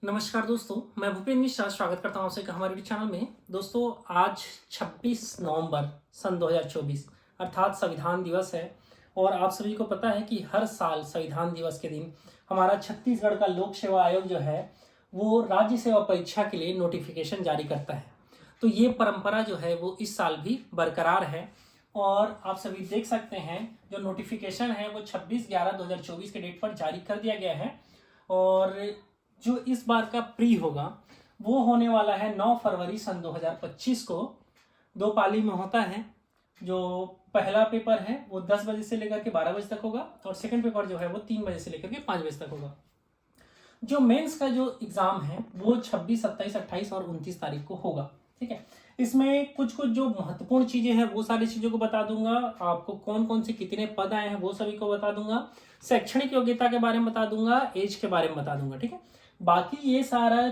नमस्कार दोस्तों, मैं भूपेंद्र मिश्रा स्वागत करता हूं आपसे हमारे यूट्यूब चैनल में। दोस्तों, आज 26 नवंबर सन 2024 अर्थात संविधान दिवस है। और आप सभी को पता है कि हर साल संविधान दिवस के दिन हमारा छत्तीसगढ़ का लोक सेवा आयोग जो है वो राज्य सेवा परीक्षा के लिए नोटिफिकेशन जारी करता है। तो ये परंपरा जो है वो इस साल भी बरकरार है। और आप सभी देख सकते हैं जो नोटिफिकेशन है वो 26/11/2024 के डेट पर जारी कर दिया गया है। और जो इस बार का प्री होगा वो होने वाला है 9 फरवरी सन 2025 को। दो पाली में होता है। जो पहला पेपर है वो 10 बजे से लेकर के 12 बजे तक होगा और सेकंड पेपर जो है वो 3 बजे से लेकर के 5 बजे तक होगा। जो मेंस का जो एग्जाम है वो 26, 27, 28 और 29 तारीख को होगा। ठीक है, इसमें कुछ कुछ जो महत्वपूर्ण चीजें हैं वो सारी चीजों को बता दूंगा। आपको कौन कौन से कितने पद आए हैं वो सभी को बता दूंगा। शैक्षणिक योग्यता के बारे में बता दूंगा, एज के बारे में बता दूंगा। ठीक है, बाकी ये सारा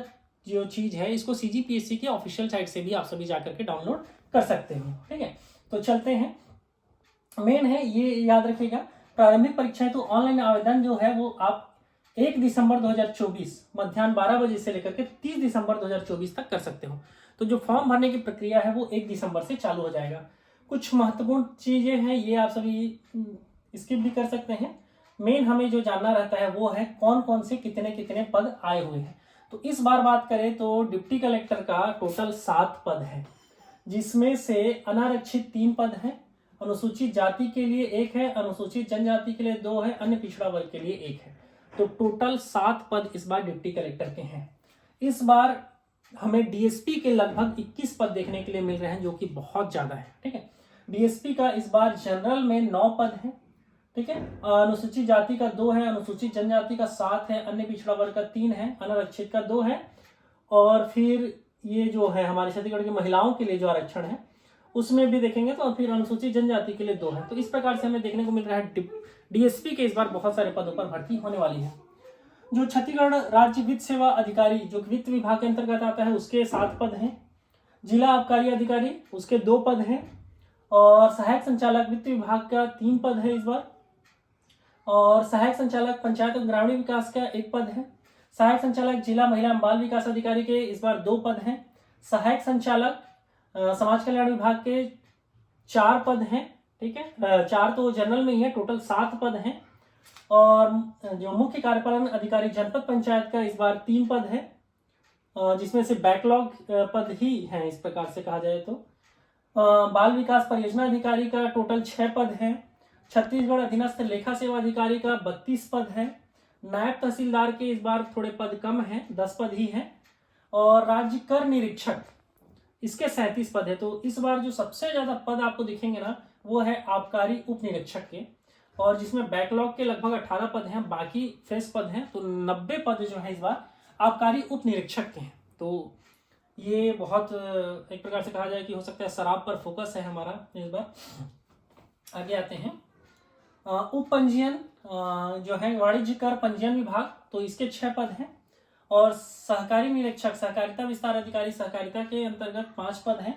जो चीज है इसको सीजीपीएससी के ऑफिशियल साइट से भी आप सभी जाकर के डाउनलोड कर सकते हो। ठीक है, तो चलते हैं। मेन है ये याद रखिएगा, प्रारंभिक परीक्षाएं तो ऑनलाइन आवेदन जो है वो आप 1 दिसंबर 2024 मध्याह्न 12 बजे से लेकर के 30 दिसंबर 2024 तक कर सकते हो। तो जो फॉर्म भरने की प्रक्रिया है वो 1 दिसंबर से चालू हो जाएगा। कुछ महत्वपूर्ण चीजें हैं ये आप सभी स्किप भी कर सकते हैं। मेन हमें जो जानना रहता है वो है कौन कौन से कितने कितने पद आए हुए हैं। तो इस बार बात करें तो डिप्टी कलेक्टर का टोटल 7 पद है, जिसमें से अनारक्षित 3 पद हैं, अनुसूचित जाति के लिए 1 है, अनुसूचित जनजाति के लिए 2 है, अन्य पिछड़ा वर्ग के लिए 1 है। तो टोटल 7 पद इस बार डिप्टी कलेक्टर के हैं। इस बार हमें डीएसपी के लगभग 21 पद देखने के लिए मिल रहे हैं, जो कि बहुत ज्यादा है। ठीक है, डीएसपी का इस बार जनरल में 9 पद है। ठीक है, अनुसूचित जाति का 2 है, अनुसूचित जनजाति का 7 है, अन्य पिछड़ा वर्ग का 3 है, अनारक्षित का 2 है। और फिर ये जो है हमारे छत्तीसगढ़ की महिलाओं के लिए जो आरक्षण है उसमें भी देखेंगे तो फिर अनुसूचित जनजाति के लिए 2 है। तो इस प्रकार से हमें देखने को मिल रहा है डीएसपी के इस बार बहुत सारे पदों पर भर्ती होने वाली है। जो छत्तीसगढ़ राज्य वित्त सेवा अधिकारी जो वित्त विभाग के अंतर्गत आता है उसके 7 पद हैं। जिला आबकारी अधिकारी उसके 2 पद हैं। और सहायक संचालक वित्त विभाग का 3 पद है इस बार। और सहायक संचालक पंचायत और ग्रामीण विकास का 1 पद है। सहायक संचालक जिला महिला बाल विकास अधिकारी के इस बार 2 पद हैं। सहायक संचालक समाज कल्याण विभाग के 4 पद हैं। ठीक है, 4 तो जनरल में ही है, टोटल 7 पद हैं। और जो मुख्य कार्यपालन अधिकारी जनपद पंचायत का इस बार 3 पद है, जिसमें से बैकलॉग पद ही हैं इस प्रकार से कहा जाए तो। बाल विकास परियोजना अधिकारी का टोटल 6 पद है। छत्तीसगढ़ अधीनस्थ लेखा सेवा अधिकारी का 32 पद है। नायब तहसीलदार के इस बार थोड़े पद कम हैं, 10 पद ही हैं। और राज्य कर निरीक्षक इसके 37 पद है। तो इस बार जो सबसे ज्यादा पद आपको दिखेंगे ना वो है आबकारी उप निरीक्षक के, और जिसमें बैकलॉग के लगभग 18 पद हैं, बाकी फ्रेश पद हैं। तो 90 पद जो है इस बार आबकारी उप निरीक्षक के हैं। तो ये बहुत एक प्रकार से कहा जाए कि हो सकता है शराब पर फोकस है हमारा इस बार। आगे आते हैं। उप पंजीयन जो है वाणिज्य कर पंजीयन विभाग, तो इसके 6 पद हैं। और सहकारी निरीक्षक सहकारिता विस्तार अधिकारी सहकारिता के अंतर्गत 5 पद हैं।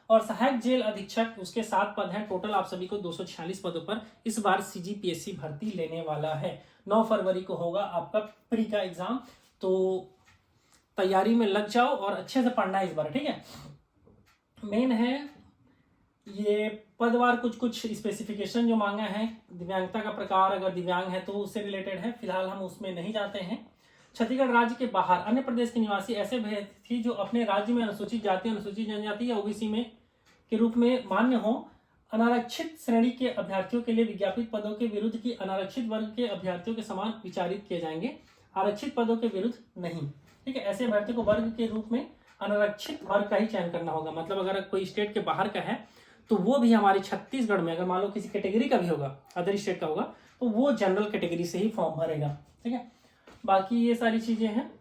और सहायक जेल अधीक्षक उसके 7 पद हैं। टोटल आप सभी को 246 पदों पर इस बार सीजीपीएससी भर्ती लेने वाला है। 9 फरवरी को होगा आपका प्री का एग्जाम। तो तैयारी में लग जाओ और अच्छे से पढ़ना है इस बार। ठीक है, मेन है ये पदवार कुछ कुछ स्पेसिफिकेशन जो मांगा है। दिव्यांगता का प्रकार अगर दिव्यांग है तो उससे रिलेटेड है, फिलहाल हम उसमें नहीं जाते हैं। छत्तीसगढ़ राज्य के बाहर अन्य प्रदेश के निवासी ऐसे अभ्यर्थी जो अपने राज्य में अनुसूचित जाति, अनुसूचित जनजाति या ओबीसी में के रूप में मान्य हो, अनारक्षित श्रेणी के अभ्यर्थियों के लिए विज्ञापित पदों के विरुद्ध की अनारक्षित वर्ग के अभ्यर्थियों के समान विचारित किए जाएंगे, आरक्षित पदों के विरुद्ध नहीं। ठीक है, ऐसे अभ्यर्थी को वर्ग के रूप में अनारक्षित वर्ग का ही चयन करना होगा। मतलब अगर कोई स्टेट के बाहर का है तो वो भी हमारे छत्तीसगढ़ में अगर मान लो किसी कैटेगरी का भी होगा, अदर स्टेट का होगा, तो वो जनरल कैटेगरी से ही फॉर्म भरेगा। ठीक है, बाकी ये सारी चीजें हैं।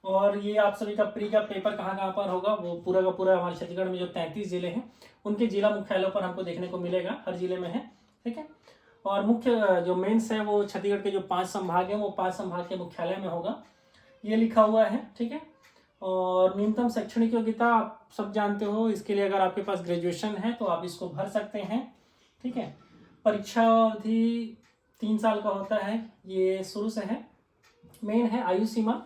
और ये आप सभी का प्री का पेपर कहाँ कहाँ पर होगा वो पूरा का पूरा हमारे छत्तीसगढ़ में जो 33 जिले हैं उनके जिला मुख्यालयों पर हमको देखने को मिलेगा, हर जिले में है। ठीक है, और मुख्य जो मेंस है वो छत्तीसगढ़ के जो 5 संभाग हैं वो 5 संभाग के मुख्यालय में होगा, ये लिखा हुआ है। ठीक है, और न्यूनतम शैक्षणिक योग्यता आप सब जानते हो, इसके लिए अगर आपके पास ग्रेजुएशन है तो आप इसको भर सकते हैं। ठीक है, परीक्षा अवधि 3 साल का होता है, ये शुरू से है। मेन है आयु सीमा।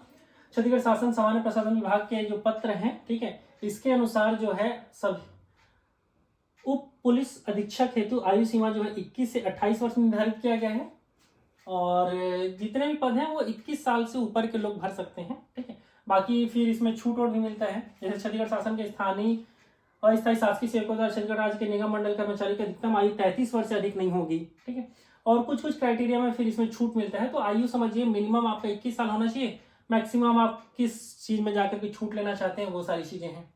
छत्तीसगढ़ शासन सामान्य प्रशासन विभाग के जो पत्र हैं, ठीक है, इसके अनुसार जो है सब उप पुलिस अधीक्षक हेतु आयु सीमा जो है 21 से 28 वर्ष निर्धारित किया गया है। और जितने भी पद हैं वो 21 साल से ऊपर के लोग भर सकते हैं, ठीक है। बाकी फिर इसमें छूट और भी मिलता है, जैसे छत्तीसगढ़ शासन के स्थानीय अस्थायी शासकीय सेवकों द्वारा छत्तीसगढ़ राज्य के निगम मंडल कर्मचारी की अधिकतम आयु 33 वर्ष से अधिक नहीं होगी, ठीक है। और कुछ कुछ क्राइटेरिया में फिर इसमें छूट मिलता है। तो आयु समझिए मिनिमम आपका 21 साल होना चाहिए, मैक्सिमम आप किस चीज में जाकर के छूट लेना चाहते हैं वो सारी चीजें हैं।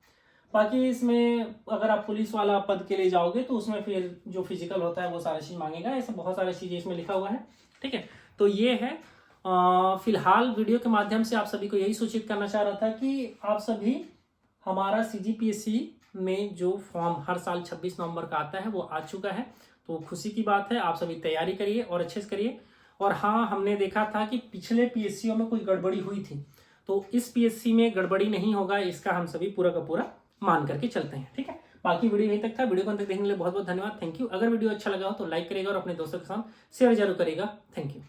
बाकी इसमें अगर आप पुलिस वाला पद के लिए जाओगे तो उसमें फिर जो फिजिकल होता है वो सारी चीज मांगेगा, ऐसे बहुत सारी चीजें इसमें लिखा हुआ है, ठीक है। तो ये है फिलहाल वीडियो के माध्यम से आप सभी को यही सूचित करना चाह रहा था कि आप सभी हमारा CGPSC में जो फॉर्म हर साल 26 नवंबर का आता है वो आ चुका है। तो खुशी की बात है, आप सभी तैयारी करिए और अच्छे से करिए। और हाँ, हमने देखा था कि पिछले PSCओ में कोई गड़बड़ी हुई थी, तो इस PSC में गड़बड़ी नहीं होगा, इसका हम सभी पूरा का पूरा मान करके चलते हैं, ठीक है। बाकी वीडियो यहीं तक था। वीडियो को अंत तक देखने के लिए बहुत बहुत धन्यवाद, थैंक यू। अगर वीडियो अच्छा लगा हो तो लाइक करिएगा और अपने दोस्तों के साथ शेयर जरूर करिएगा, थैंक यू।